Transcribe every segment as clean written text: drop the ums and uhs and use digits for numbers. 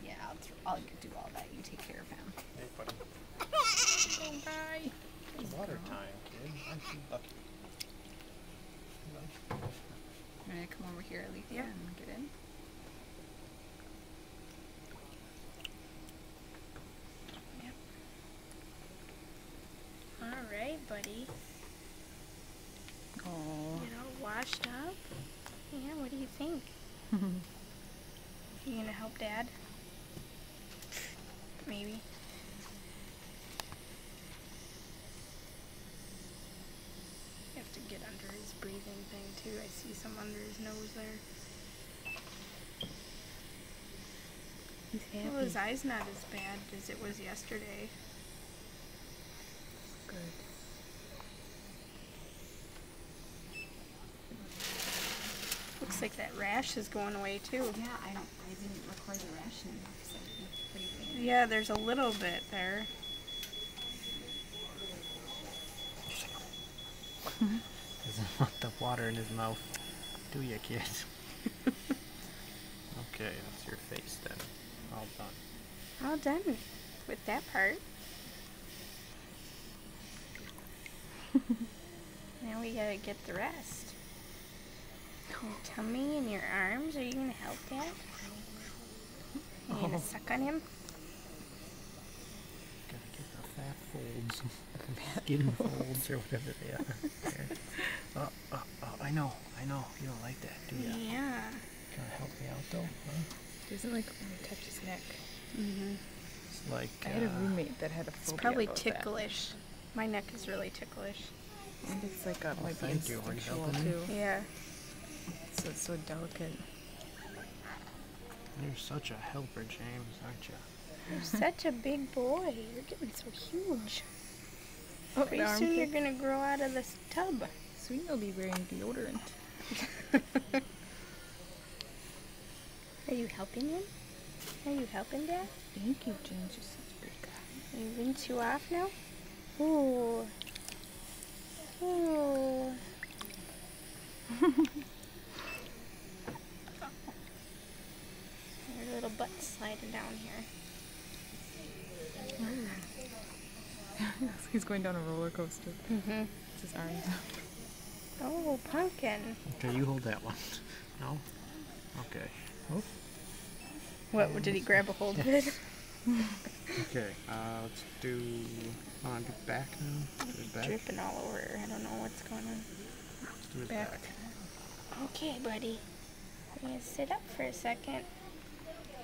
Yeah, I'll do all that. You take care of him. Hey, buddy. Oh, bye. It's water time, kid. Aren't you lucky? I'm gonna come over here, Alethea, and get in. Yep. All right, buddy. Oh. Get all washed up. Yeah, what do you think? You gonna help Dad? Maybe. You have to get under his breathing thing too. I see some under his nose there. He's happy. Well, his eye's not as bad as it was yesterday. Good. Looks like that rash is going away too. Yeah, I didn't record the ration because it's pretty bad. Yeah, there's a little bit there. Doesn't want the water in his mouth, do ya, kid? Okay, that's your face then. All done. All done with that part. Now we gotta get the rest. Your tummy and your arms. Are you gonna help Dad? Are you gonna suck on him? Gotta get the fat folds, skin folds, or whatever they are. There. Oh, I know. You don't like that, do ya? Yeah. Can you help me out though? Huh? Doesn't like when you touch his neck. It's like I had a roommate that had a It's phobia probably about ticklish. My neck is really ticklish. that. And it's like a might be thank you. Are you instinctual helping me? too. Yeah. So it's so delicate. You're such a helper, James, aren't you? You're such a big boy. You're getting so huge. Oh, Pretty the soon you're armpit. gonna grow out of this tub. Soon you'll be wearing deodorant. Are you helping him? Are you helping Dad? Thank you, James. You're such a good guy. You rinse you off now? Ooh. Ooh. Your little butt sliding down here. He's going down a roller coaster. Mm-hmm. It's his arms. Oh, pumpkin. Okay, you hold that one. No? Okay. Oh. What, did he grab a hold of it? Okay, let's do... On get back now. Do his back. Dripping all over. I don't know what's going on. Let's do his Back. back. Okay, buddy. I'm gonna sit up for a second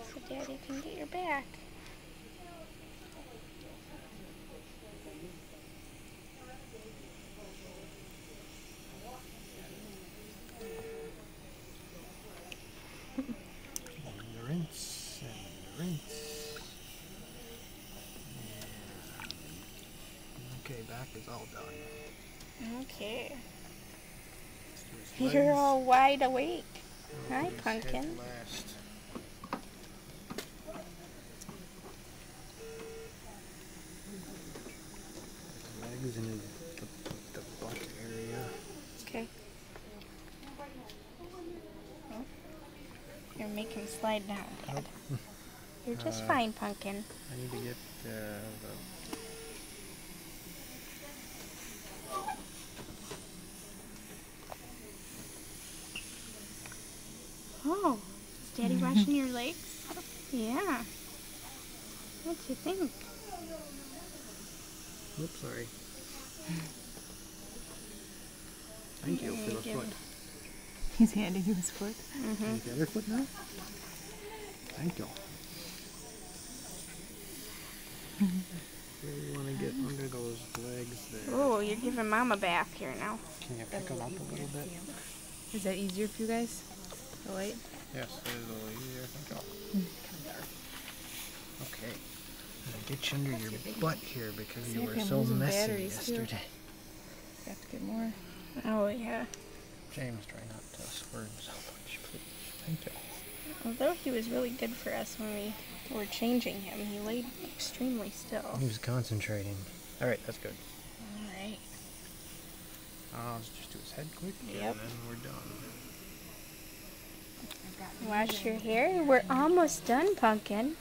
so Daddy can get your back. And the rinse, and the rinse. Yeah. Okay, back is all done. Okay. Let's do his You're legs. all wide awake. We'll Hi, do his head Pumpkin. last. His legs and the butt area. Okay. You're making him slide down, Dad. You're just fine, Pumpkin. I need to get the Oh, is Daddy washing your legs? Yeah. What'd you think? Oops, sorry. Thank you for the Give- foot. He's handing you his foot. Take the other foot now? Thank you. Really want to get under those legs there. Oh, you're giving Mom a bath here now. Can you pick them up a little bit? Is that easier for you guys? The light? Yes, it is a little easier. Thank you. Okay. I'm gonna get you under your butt here because you See, were I'm so losing messy batteries, too. yesterday. You have to get more. Oh, yeah. James, try not to squirt so much, please. Thank you. Although he was really good for us when we were changing him, he laid extremely still. He was concentrating. All right, that's good. All right. Let's just do his head quick, Yep. and then we're done. I've got Wash your hair. We're almost done, Pumpkin.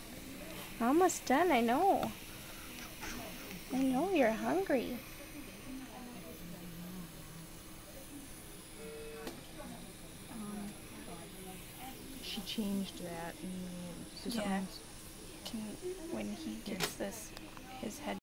Almost done, I know. I know you're hungry. She changed that. And Yeah. When he gets his head